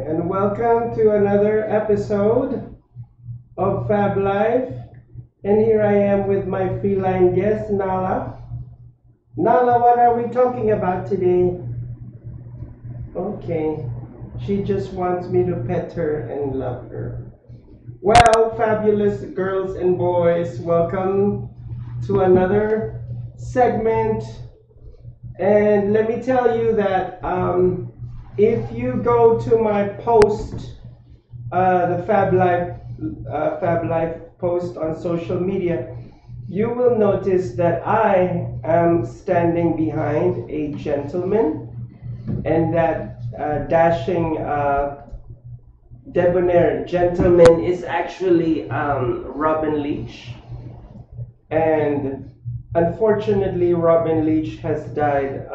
And welcome to another episode of Fab Life. And here I am with my feline guest, Nala. Nala, what are we talking about today? Okay, she just wants me to pet her and love her. Well, fabulous girls and boys, welcome to another segment. And let me tell you that if you go to my post, the Fab Life post on social media, you will notice that I am standing behind a gentleman, and that dashing debonair gentleman is actually Robin Leach. And unfortunately, Robin Leach has died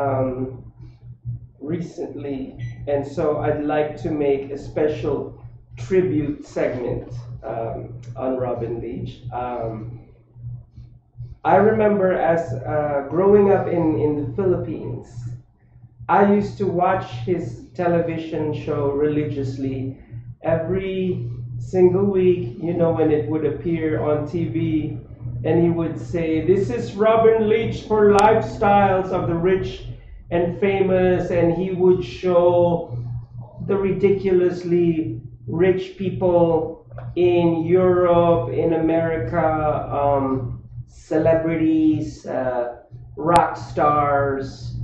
recently, and so I'd like to make a special tribute segment on Robin Leach. I remember as growing up in the Philippines, I used to watch his television show religiously every single week, you know, when it would appear on TV, and he would say, "This is Robin Leach for lifestyles of the rich and famous," and he would show the ridiculously rich people in Europe, in America, celebrities, rock stars,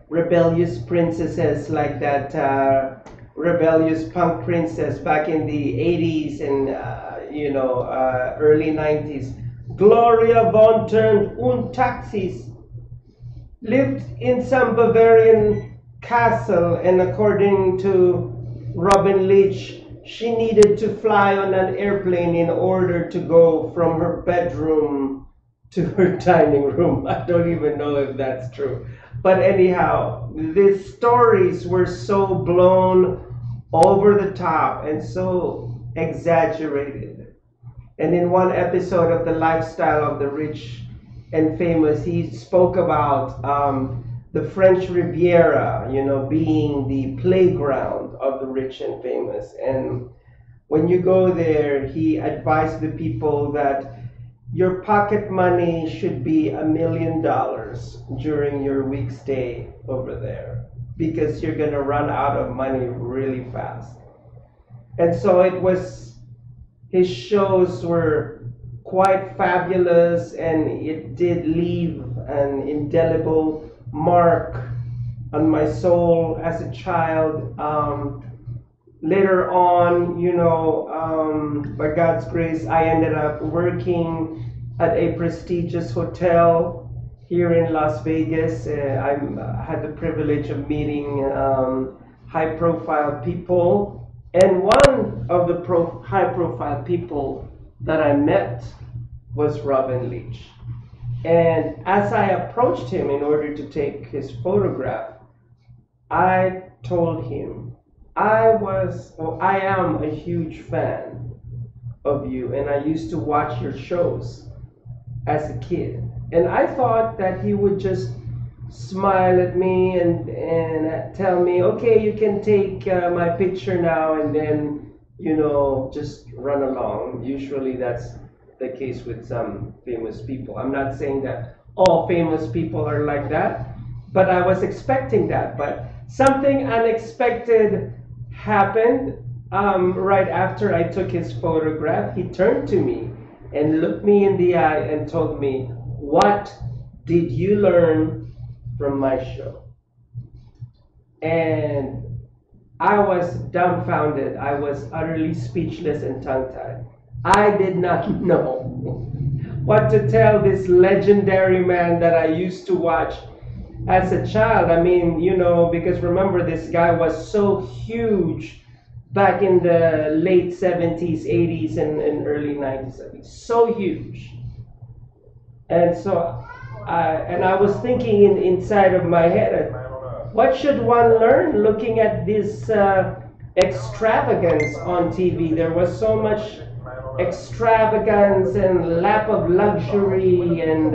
rebellious princesses like that rebellious punk princess back in the 80s and early 90s. Gloria von Turn und Taxis lived in some Bavarian castle, and according to Robin Leach, she needed to fly on an airplane in order to go from her bedroom to her dining room. I don't even know if that's true. But anyhow, these stories were so blown over the top and so exaggerated. And in one episode of The Lifestyle of the Rich and Famous, he spoke about the French Riviera, you know, being the playground of the rich and famous. And when you go there, he advised the people that your pocket money should be $1 million during your week stay over there, because you're gonna run out of money really fast. And so his shows were quite fabulous, and it did leave an indelible mark on my soul as a child. Later on, by God's grace, I ended up working at a prestigious hotel here in Las Vegas. I had the privilege of meeting high-profile people, and one of the high-profile people that I met was Robin Leach. And as I approached him in order to take his photograph, I told him, I am a huge fan of you, and I used to watch your shows as a kid. And I thought that he would just smile at me and tell me, okay, you can take my picture now, and then, just run along. Usually that's the case with some famous people. I'm not saying that all famous people are like that, but I was expecting that. But something unexpected happened right after I took his photograph. He turned to me and looked me in the eye and told me, "What did you learn from my show?" And I was dumbfounded. I was utterly speechless and tongue-tied. I did not know what to tell this legendary man that I used to watch as a child. I mean, because remember, this guy was so huge back in the late 70s, 80s, and early 90s. I mean, so huge. And so, I was thinking inside of my head, what should one learn looking at this extravagance on TV. There was so much extravagance and lap of luxury and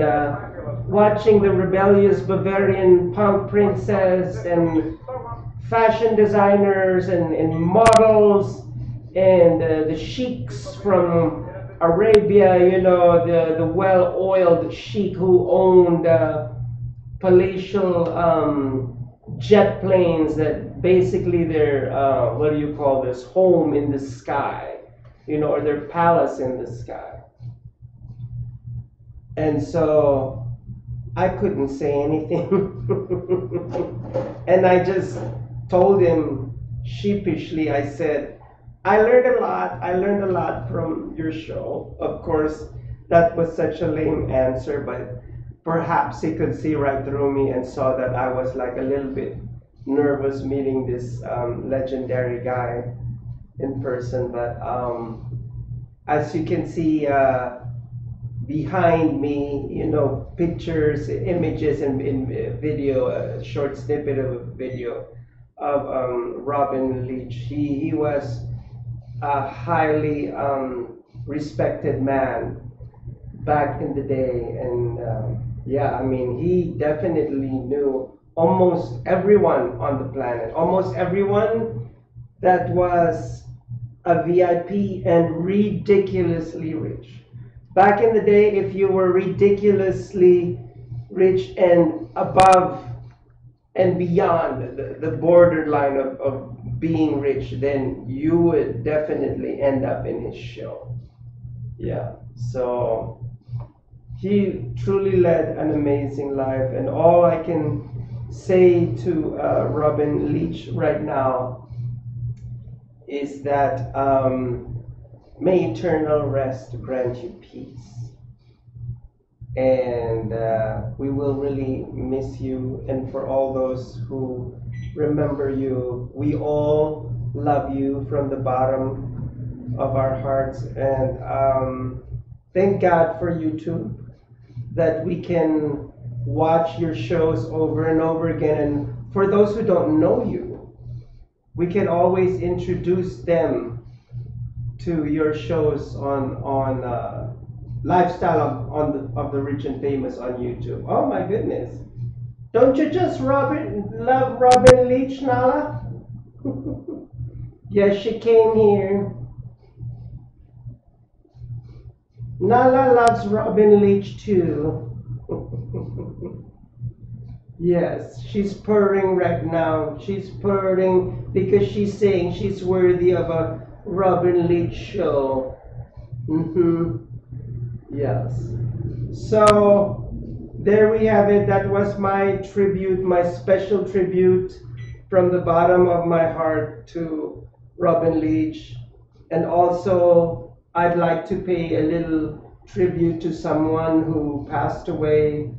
watching the rebellious Bavarian punk princess and fashion designers and models and the sheiks from Arabia, you know, the well-oiled sheik who owned palatial jet planes that basically their, what do you call this, home in the sky, you know, or their palace in the sky. And so I couldn't say anything. And I just told him sheepishly, I said, I learned a lot. I learned a lot from your show. Of course, that was such a lame answer, but perhaps he could see right through me and saw that I was like a little bit nervous meeting this legendary guy in person. But as you can see behind me, you know, pictures, images, and video, a short snippet of a video of Robin Leach. He was a highly respected man back in the day, and yeah, I mean, he definitely knew almost everyone on the planet, almost everyone that was a VIP and ridiculously rich. Back in the day, if you were ridiculously rich and above and beyond the borderline of being rich, then you would definitely end up in his show. Yeah, so he truly led an amazing life, and all I can say to Robin Leach right now is that may eternal rest grant you peace. And we will really miss you. And for all those who remember you, we all love you from the bottom of our hearts. And thank God for YouTube, that we can watch your shows over and over again. And for those who don't know you, we can always introduce them to your shows on lifestyle of the rich and famous on YouTube. Oh my goodness! Don't you just love Robin Leach, Nala? Yes, she came here. Nala loves Robin Leach too. Yes, she's purring right now. She's purring because she's saying she's worthy of a Robin Leach show. Yes. So there we have it. That was my tribute, my special tribute from the bottom of my heart to Robin Leach. And also, I'd like to pay a little tribute to someone who passed away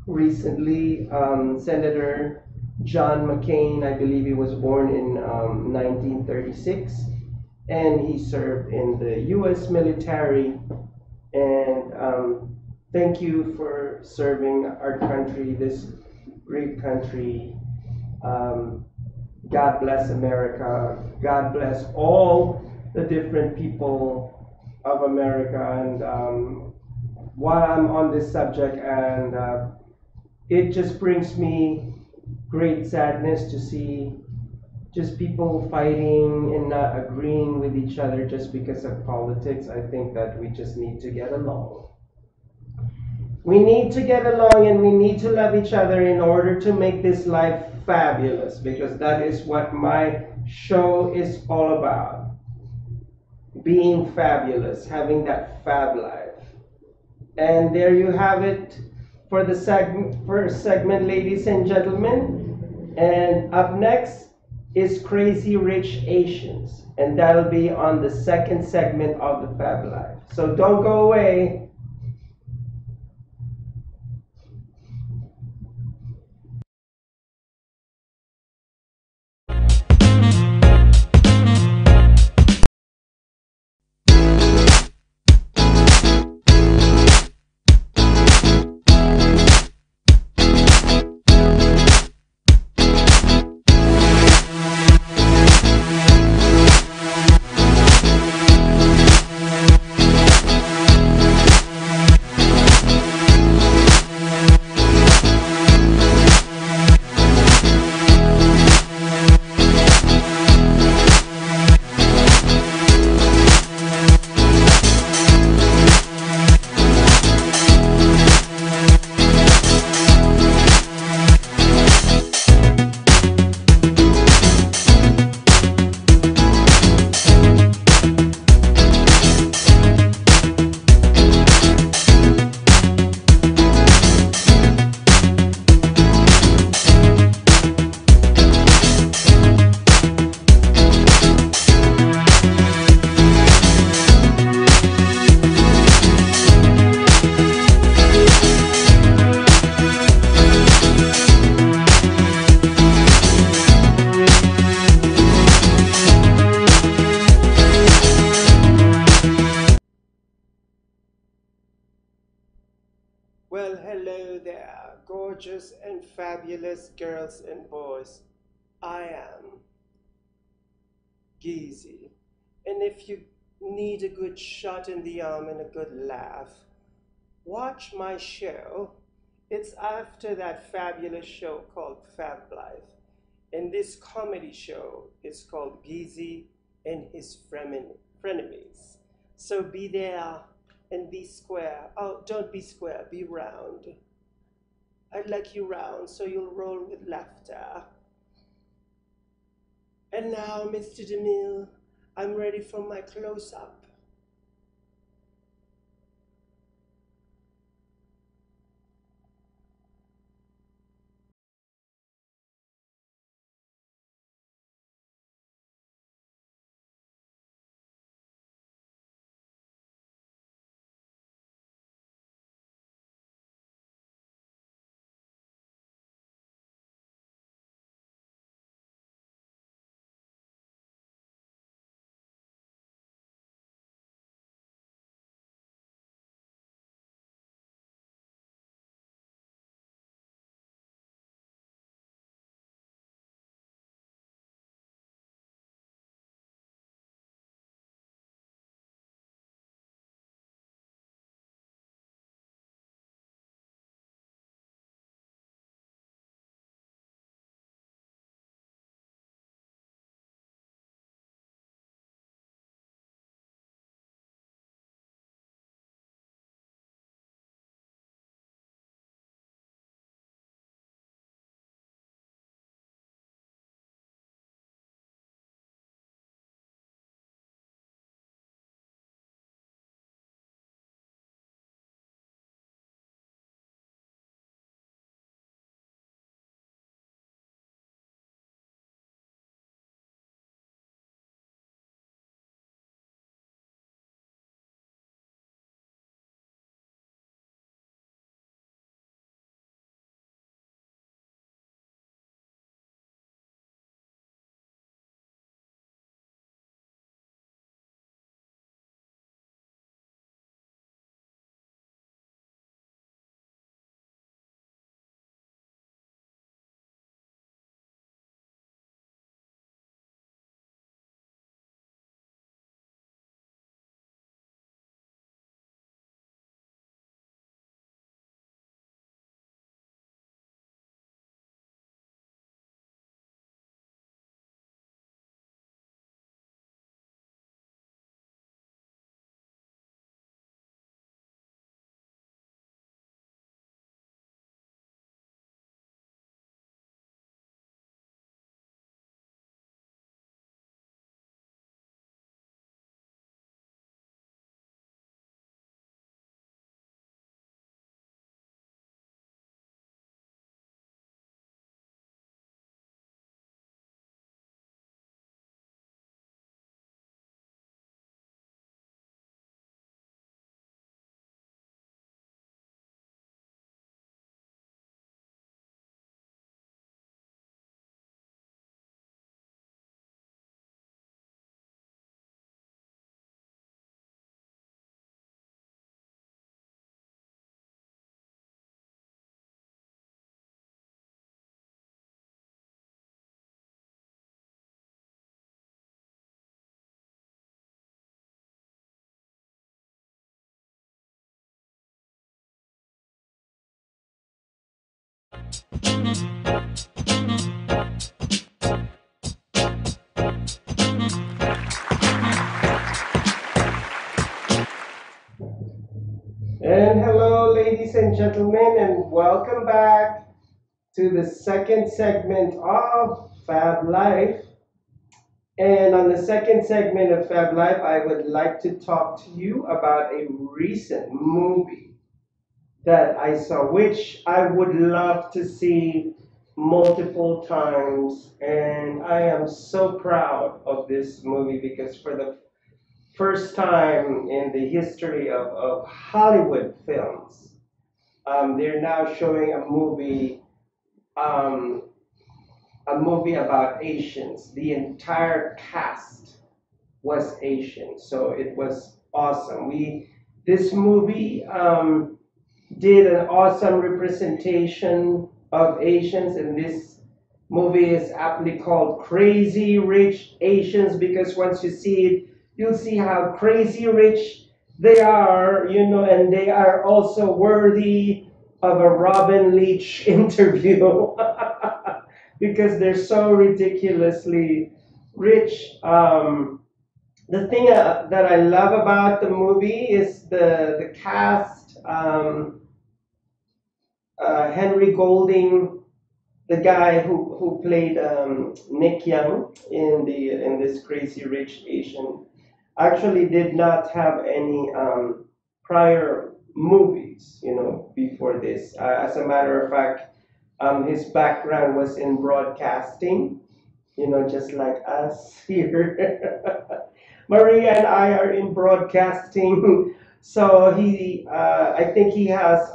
recently, Senator John McCain. I believe he was born in 1936, and he served in the U.S. military. And thank you for serving our country, this great country. God bless America. God bless all the different people of America. And while I'm on this subject, and it just brings me great sadness to see just people fighting and not agreeing with each other just because of politics. I think that we just need to get along. We need to get along, and we need to love each other in order to make this life fabulous, because that is what my show is all about. Being fabulous, having that fab life. And there you have it for the first segment, ladies and gentlemen. And up next is Crazy Rich Asians, and that'll be on the second segment of the Fab Life. So don't go away. Well, hello there, gorgeous and fabulous girls and boys. I am Geezy. And if you need a good shot in the arm and a good laugh, watch my show. It's after that fabulous show called Fab Life. And this comedy show is called Geezy and his frenemies. So be there and be square. Oh, don't be square, be round. I'd like you round so you'll roll with laughter. And now, Mr. DeMille, I'm ready for my close up. And hello, ladies and gentlemen, and welcome back to the second segment of Fab Life. And on the second segment of Fab Life, I would like to talk to you about a recent movie that I saw, which I would love to see multiple times. And I am so proud of this movie because for the first time in the history of Hollywood films, they're now showing um, a movie about Asians. The entire cast was Asian, so it was awesome. We this movie did an awesome representation of Asians, and this movie is aptly called Crazy Rich Asians because once you see it, you'll see how crazy rich they are, and they are also worthy of a Robin Leach interview because they're so ridiculously rich. The thing that I love about the movie is the cast. Henry Golding, the guy who played Nick Young in this Crazy Rich Asian, actually did not have any prior movies, before this. As a matter of fact, his background was in broadcasting, just like us here. Maria and I are in broadcasting, so I think he has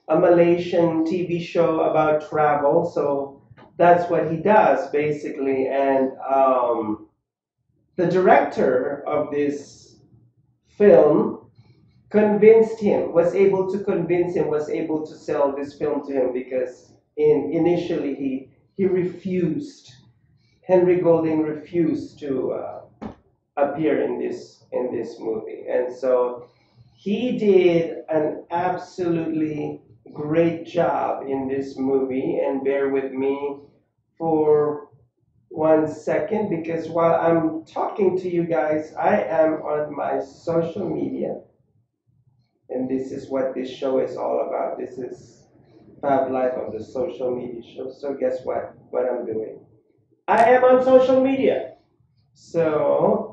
a Malaysian TV show about travel. So that's what he does basically. And the director of this film was able to convince him, was able to sell this film to him because initially he refused. Henry Golding refused to appear in this movie, and so he did an absolutely great job in this movie. And bear with me for 1 second because while I'm talking to you guys, I am on my social media, and this is what this show is all about. This is Fab Life of the social media show. So guess what I'm doing? I am on social media. So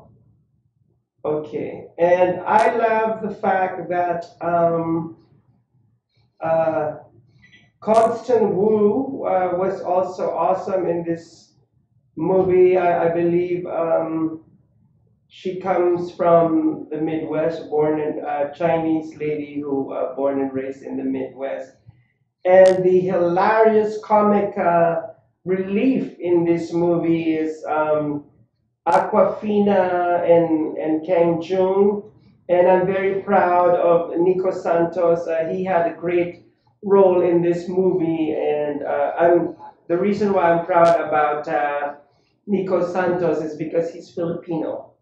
okay, and I love the fact that uh, Constant Wu was also awesome in this movie. I believe she comes from the Midwest, born in a Chinese lady who born and raised in the Midwest. And the hilarious comic relief in this movie is Aquafina and Kang Jung. And I'm very proud of Nico Santos. He had a great role in this movie, and the reason why I'm proud about Nico Santos is because he's Filipino,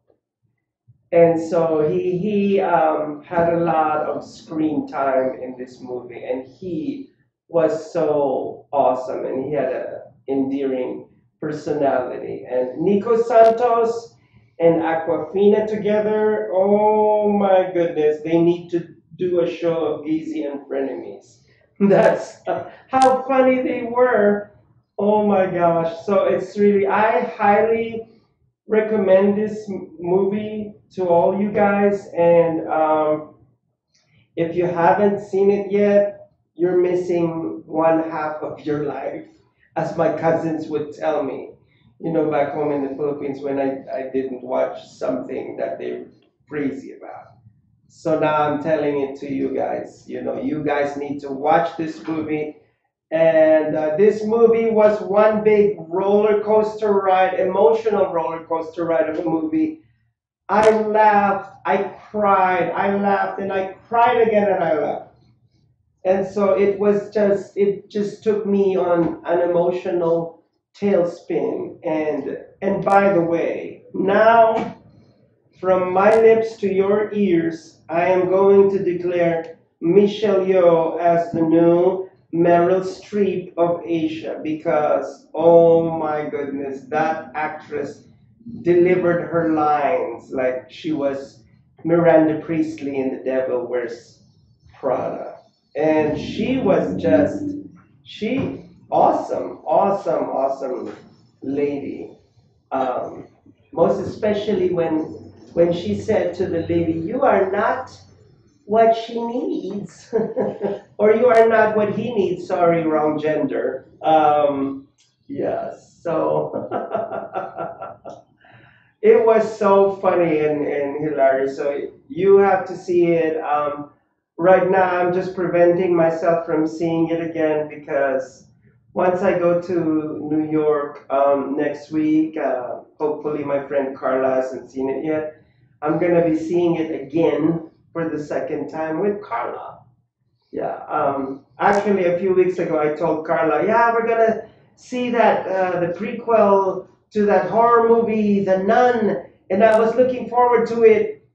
and so he had a lot of screen time in this movie, and he was so awesome, and he had a endearing personality. And Nico Santos and Aquafina together, oh my goodness, they need to do a show of Gizi and Frenemies. That's how funny they were. Oh my gosh. So it's really, I highly recommend this movie to all you guys. And if you haven't seen it yet, you're missing one half of your life, as my cousins would tell me. Back home in the Philippines when I didn't watch something that they're crazy about. So now I'm telling it to you guys. You guys need to watch this movie. And this movie was one big roller coaster ride, emotional roller coaster ride of a movie. I laughed, I cried, I laughed, and I cried again, and I laughed. And so it just took me on an emotional tailspin. And by the way, now from my lips to your ears, I am going to declare Michelle Yeoh as the new Meryl Streep of Asia because, oh my goodness, that actress delivered her lines like she was Miranda Priestley in The Devil Wears Prada. And she, awesome, awesome, awesome lady. Um, Most especially when she said to the lady, "You are not what she needs," or "You are not what he needs." Sorry, wrong gender. Yes. So it was so funny and hilarious. So you have to see it. Right now, I'm just preventing myself from seeing it again because once I go to New York next week, hopefully my friend Carla hasn't seen it yet. I'm gonna be seeing it again for the second time with Carla. Yeah. Actually, a few weeks ago, I told Carla, yeah, we're gonna see that the prequel to that horror movie, The Nun, and I was looking forward to it.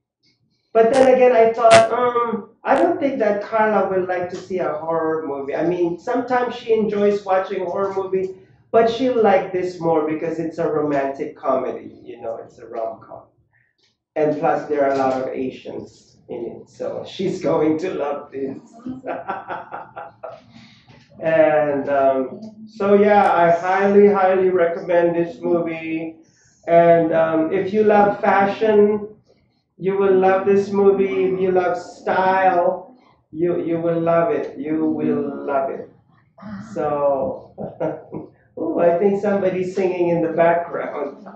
But then again, I thought, I don't think that Carla will like to see a horror movie. I mean, sometimes she enjoys watching horror movies, but she'll like this more because it's a romantic comedy. You know, it's a rom-com. And plus, there are a lot of Asians in it, so she's going to love this. And so, yeah, I highly, highly recommend this movie. And if you love fashion, you will love this movie. If you love style, you will love it. You will love it. So, oh, I think somebody's singing in the background.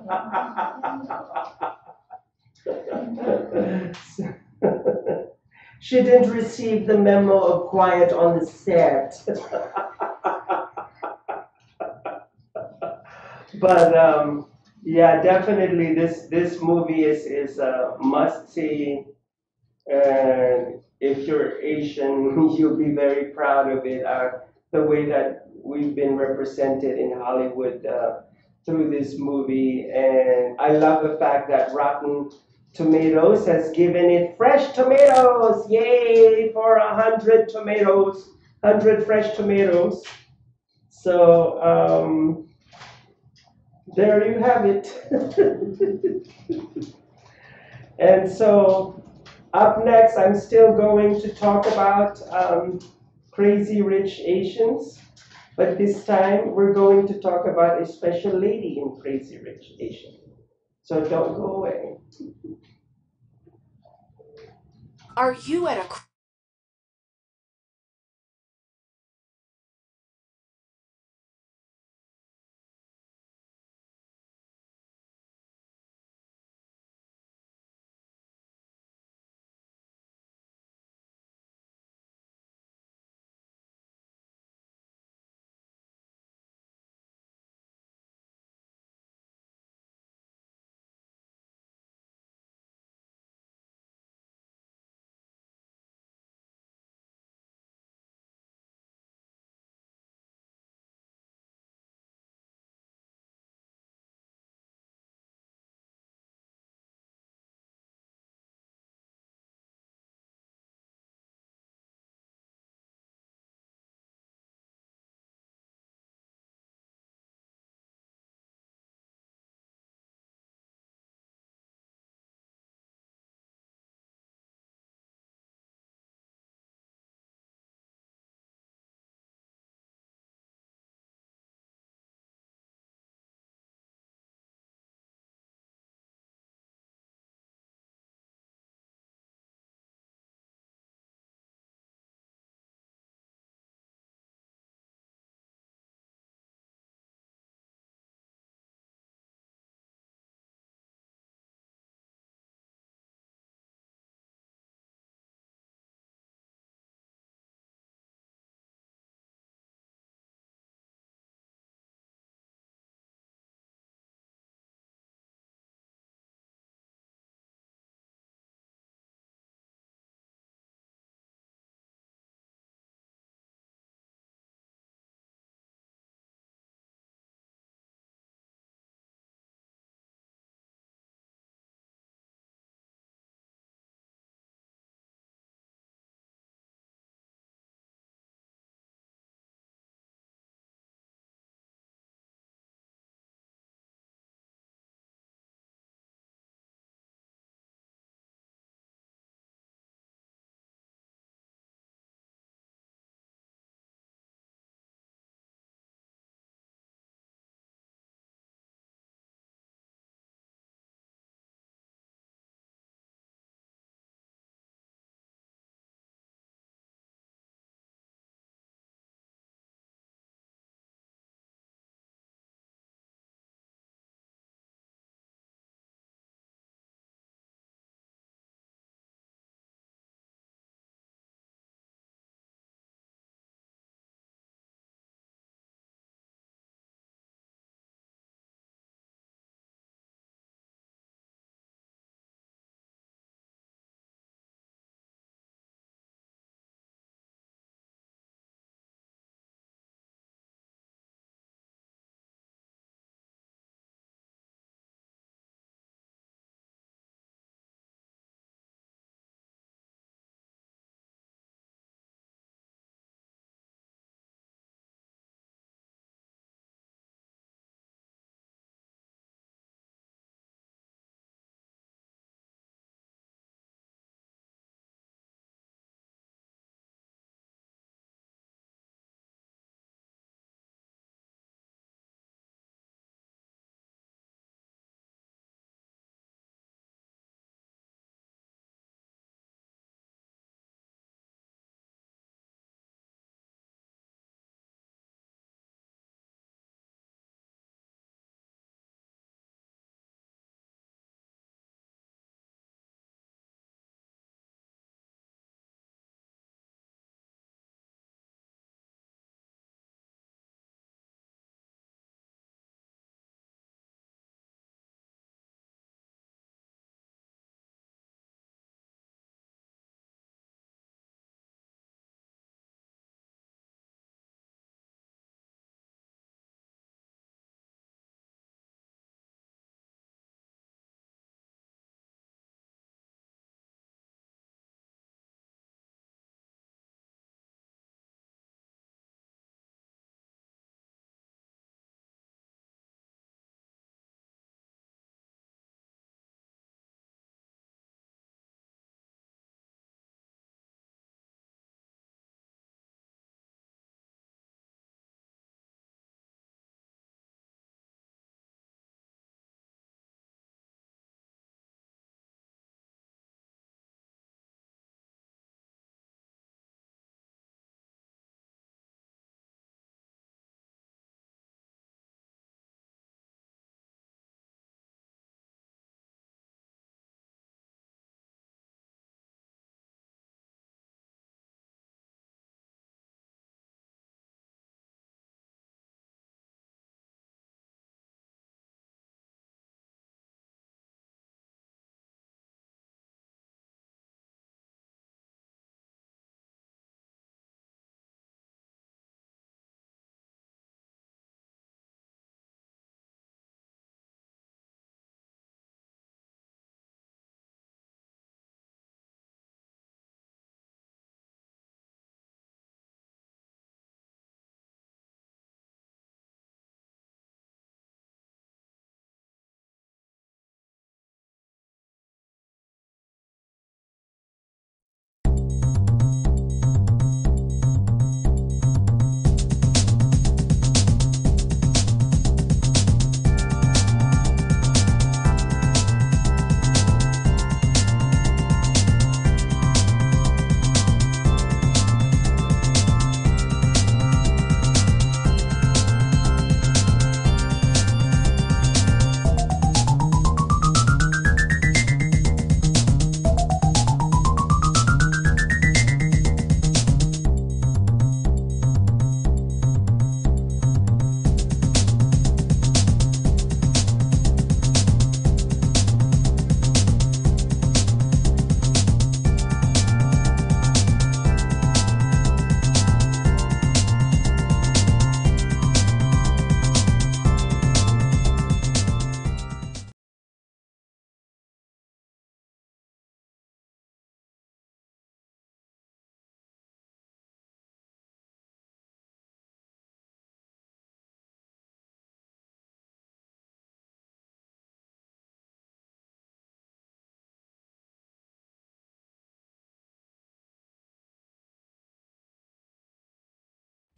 She didn't receive the memo of quiet on the set. But yeah, definitely this movie is a must see. And if you're Asian, you'll be very proud of it. The way that we've been represented in Hollywood through this movie, and I love the fact that Rotten Tomatoes has given it fresh tomatoes. Yay for 100 tomatoes, 100 fresh tomatoes. So there you have it. And so up next, I'm still going to talk about Crazy Rich Asians, but this time we're going to talk about a special lady in Crazy Rich Asian. So don't go away. Are you at a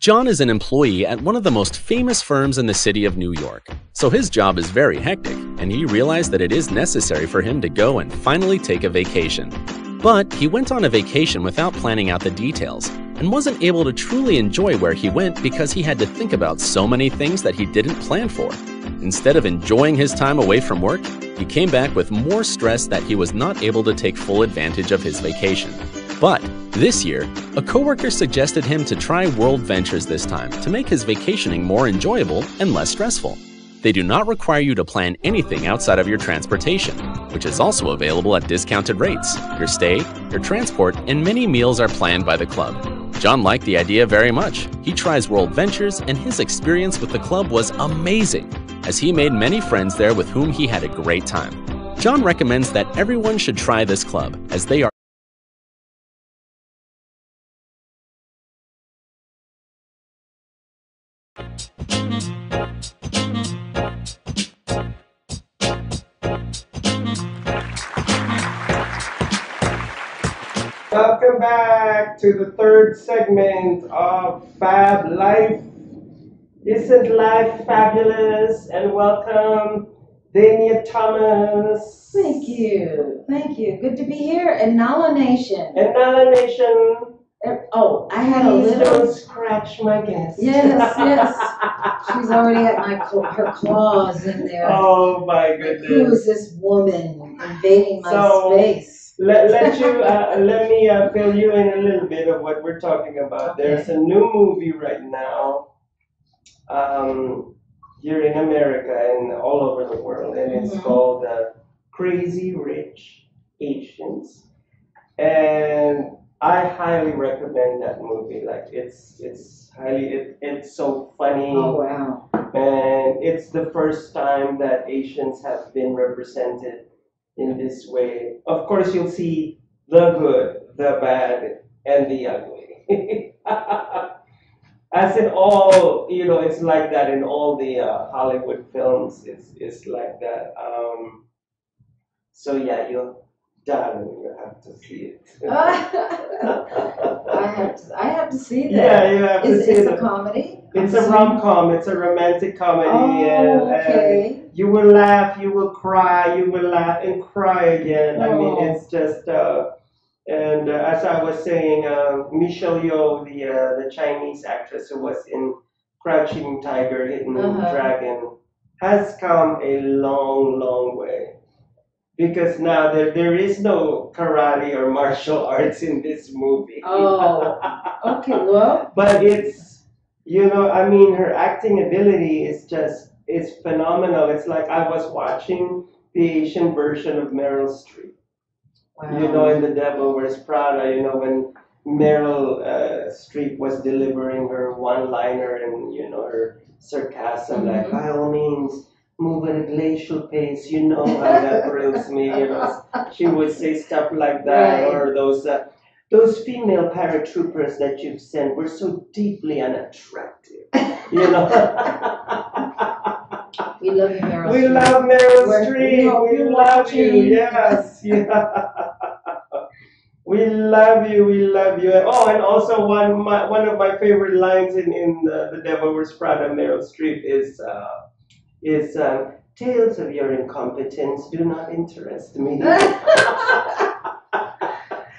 John is an employee at one of the most famous firms in the city of New York, so his job is very hectic, and he realized that it is necessary for him to go and finally take a vacation. But he went on a vacation without planning out the details, and wasn't able to truly enjoy where he went because he had to think about so many things that he didn't plan for. Instead of enjoying his time away from work, he came back with more stress that he was not able to take full advantage of his vacation. But this year, a coworker suggested him to try World Ventures this time to make his vacationing more enjoyable and less stressful. They do not require you to plan anything outside of your transportation, which is also available at discounted rates. Your stay, your transport, and many meals are planned by the club. John liked the idea very much. He tries World Ventures, and his experience with the club was amazing, as he made many friends there with whom he had a great time. John recommends that everyone should try this club, as they are Welcome back to the third segment of Fab Life. Isn't life fabulous? And welcome, Dania Thomas. Thank you. Thank you. Good to be here. And Nala Nation. And Nala Nation. Oh, I had a Please little. don't scratch my guest. Yes, yes. She's already at her claws in there. Oh my Who goodness. is this woman invading my So, space? Let me fill you in a little bit of what we're talking about. Okay. There's a new movie right now here in America and all over the world, and it's called Crazy Rich Asians. And I highly recommend that movie. Like it's so funny, Oh, wow. and it's the first time that Asians have been represented in this way. Of course, you'll see the good, the bad, and the ugly. As in all, it's like that in all the Hollywood films. It's like that. So yeah, darling, you have to see it. I have to see that. Yeah, you have to see It's it. a comedy? It's a rom-com. It's a romantic comedy, Oh, and okay. you will laugh, you will cry, you will laugh and cry again. I mean, Oh. it's just. And as I was saying, Michelle Yeoh, the Chinese actress who was in Crouching Tiger, Hidden Dragon, has come a long, long way. Because now there is no karate or martial arts in this movie. Oh, okay. Well, But I mean, her acting ability is phenomenal. It's like I was watching the Asian version of Meryl Streep. wow. In The Devil Wears Prada, when Meryl Streep was delivering her one-liner and, her sarcasm, like, by all means, move at a glacial pace, how that thrills me, She would say stuff like that, Right. or those female paratroopers that you've sent were so deeply unattractive, We love you, Meryl We Streep. love Meryl We Streep. hope We you're love you. watching. Yes. Yeah. We love you. We love you. Oh, and also one of my favorite lines in The Devil Wears Prada, Meryl Streep is tales of your incompetence do not interest me.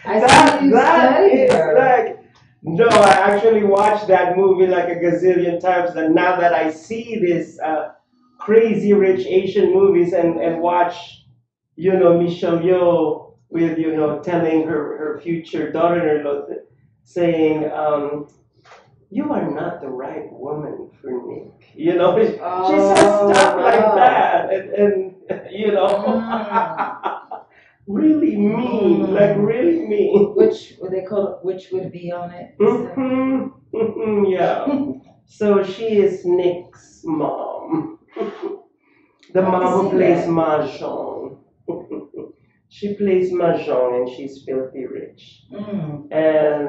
I see you That studied is her. like. No, I actually watched that movie like a gazillion times, and now that I see this crazy rich Asian movies and watch, Michelle Yeoh with, telling her future daughter-in-law, saying, you are not the right woman for Nick. She says stuff like wow. that, and really mean, like really mean. Which would they call it? Which would be on it? Yeah. So she is Nick's mom. The I can mom who see plays that. Mahjong. She plays Mahjong and she's filthy rich. Mm. And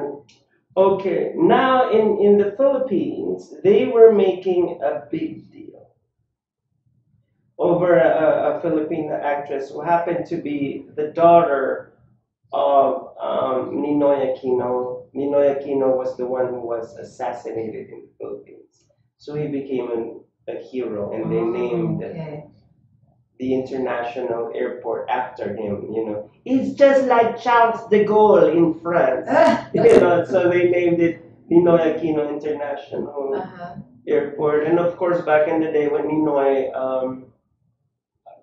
okay, now in the Philippines, they were making a big deal over a Filipino actress who happened to be the daughter of Ninoy Aquino, Ninoy Aquino was the one who was assassinated in the Philippines. So he became a hero, and they named Okay. the international airport after him. It's just like Charles de Gaulle in France. So they named it Ninoy Aquino International Uh-huh. Airport. And of course, back in the day when Ninoy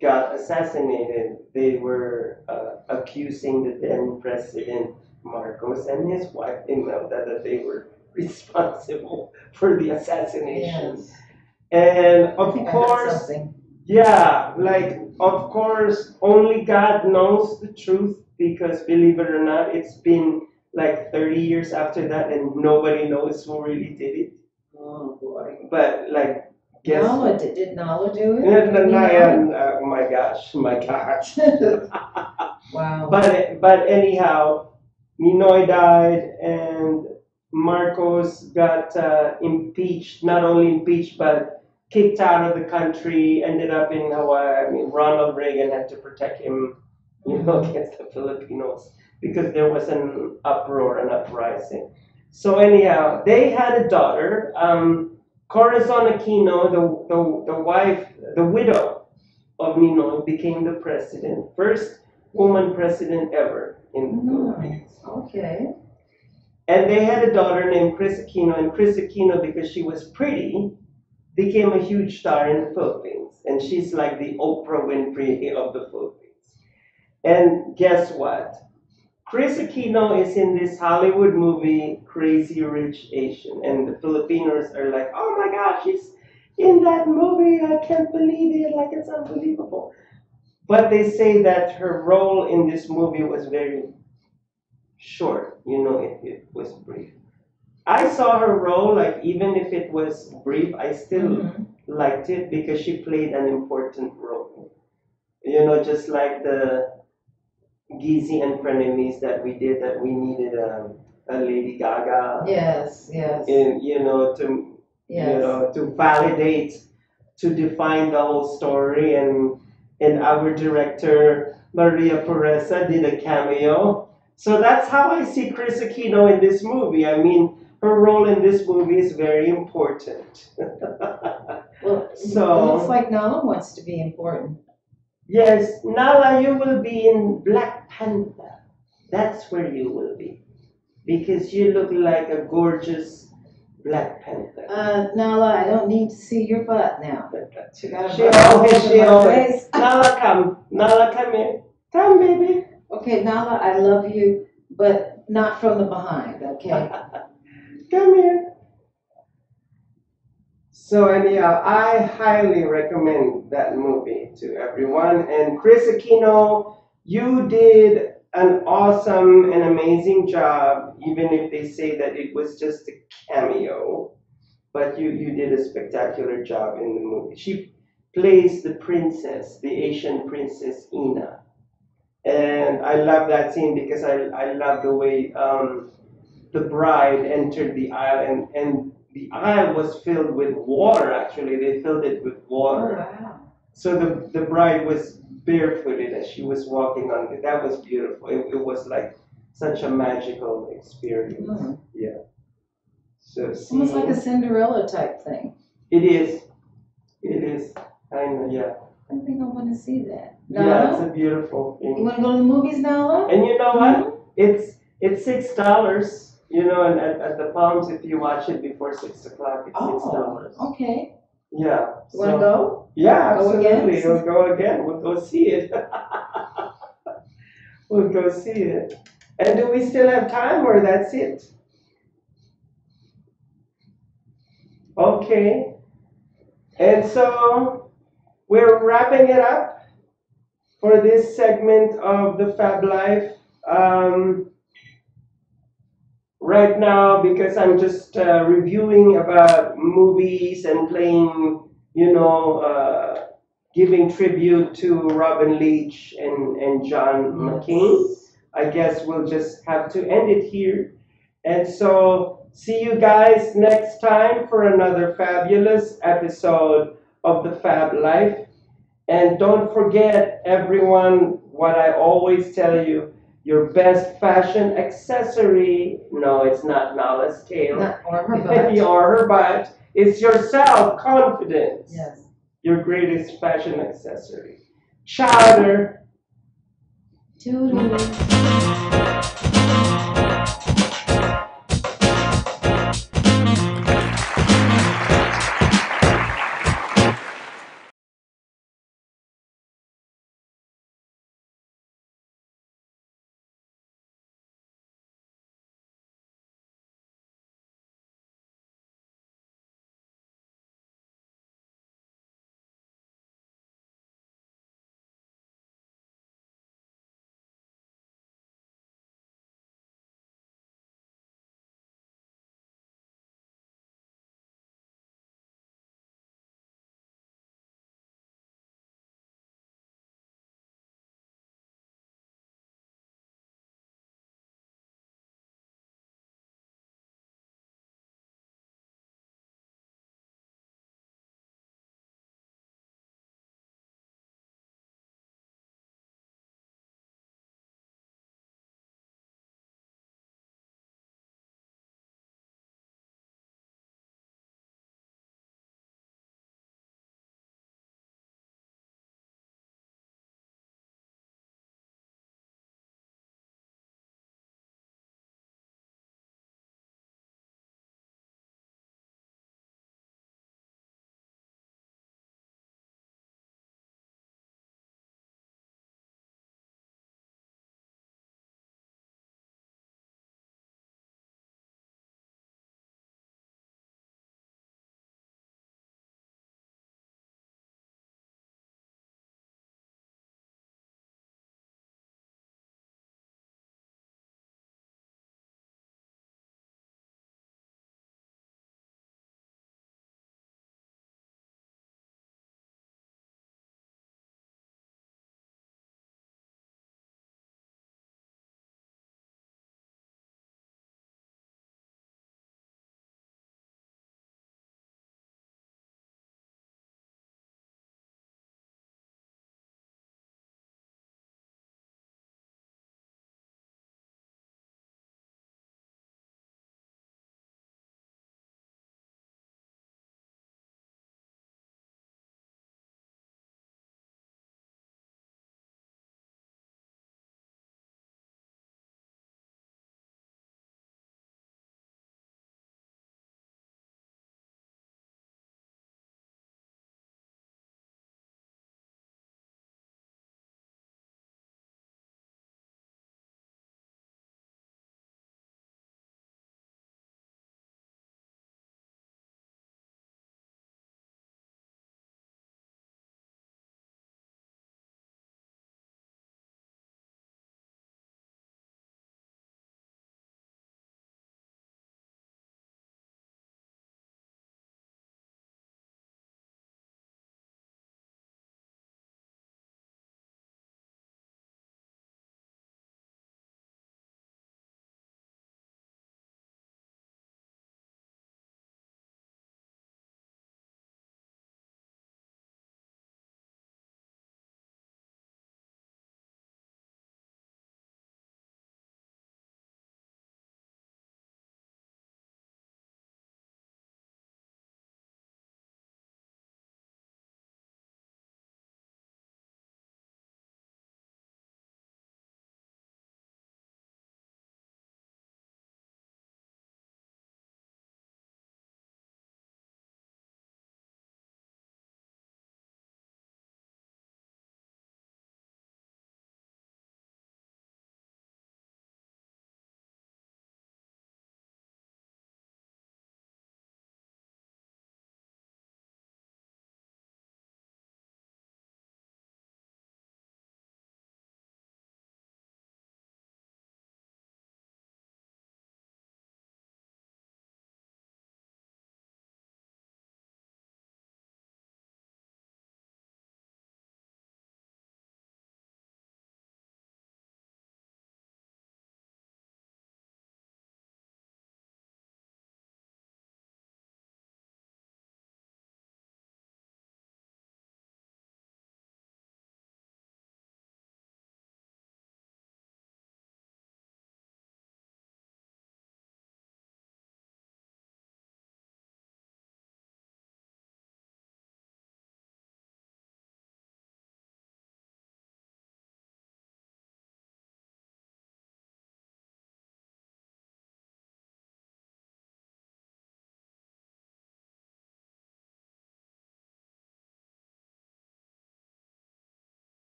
got assassinated, they were accusing the then president Marcos and his wife Imelda that they were responsible for the assassination. Yes. And I of think I heard course, something. yeah, like of course, only God knows the truth because believe it or not, it's been like 30 years after that and nobody knows who really did it. Oh boy. But like, guess Did Nala do it? Oh my gosh, my gosh. Wow. But anyhow, Ninoy died and Marcos got impeached. Not only impeached, but kicked out of the country. Ended up in Hawaii. I mean, Ronald Reagan had to protect him, against the Filipinos because there was an uproar, an uprising. So anyhow, they had a daughter. Corazon Aquino, the wife, the widow of Ninoy, became the president, first woman president ever in the Philippines. Okay. And they had a daughter named Chris Aquino, and Chris Aquino, because she was pretty, became a huge star in the Philippines. And she's like the Oprah Winfrey of the Philippines. And guess what? Chris Aquino is in this Hollywood movie, Crazy Rich Asian, and the Filipinos are like, oh my gosh, she's in that movie, I can't believe it, like it's unbelievable. But they say that her role in this movie was very short, it was brief. I saw her role, like even if it was brief, I still liked it because she played an important role. Just like the Gizzy and Frenemies that we did, that we needed a Lady Gaga. Yes, yes. And to Yes. to validate, to define the whole story, and our director Maria Pureza did a cameo. So that's how I see Chris Aquino in this movie. I mean, her role in this movie is very important. Well, So- it looks like Nala wants to be important. Yes, Nala, you will be in Black Panther. That's where you will be. Because you look like a gorgeous Black Panther. Nala, I don't need to see your butt now. She got a She butt all always, over she my always. face. Nala, come. Nala, come here. Come, baby. Okay, Nala, I love you, but not from the behind, okay? Come here. So anyhow, I highly recommend that movie to everyone. And Chris Aquino, you did an awesome and amazing job, even if they say that it was just a cameo. But you did a spectacular job in the movie. She plays the princess, the Asian princess Ina. And I love that scene because I love the way the bride entered the aisle, and the aisle was filled with water. Actually, they filled it with Oh, water. wow. So the bride was barefooted as she was walking on it. That was beautiful. It was like such a magical experience. Mhm. Yeah. So Almost like a see, Cinderella type thing. it is. It is. I know. Yeah. I think I want to see that. Yeah. It's Nala, a beautiful you thing. want to go to the movies, Nala? And you know what? It's $6. And at the Palms, if you watch it before 6 o'clock, it's $6. Oh, okay. Yeah. You want to So go? yeah, Go again? absolutely. We'll go again. We'll go see it. We'll go see it. And do we still have time, or that's it? Okay. And so we're wrapping it up for this segment of the Fab Life. Right now, because I'm just reviewing about movies and playing, giving tribute to Robin Leach and John McCain, I guess we'll just have to end it here. And so, see you guys next time for another fabulous episode of the Fab Life. And don't forget, everyone, what I always tell you, Your best fashion accessory, no, it's not Nala's tail. Not, or her butt. Or her butt. It's your self-confidence. Yes. Your greatest fashion accessory. Chowder. Toodles.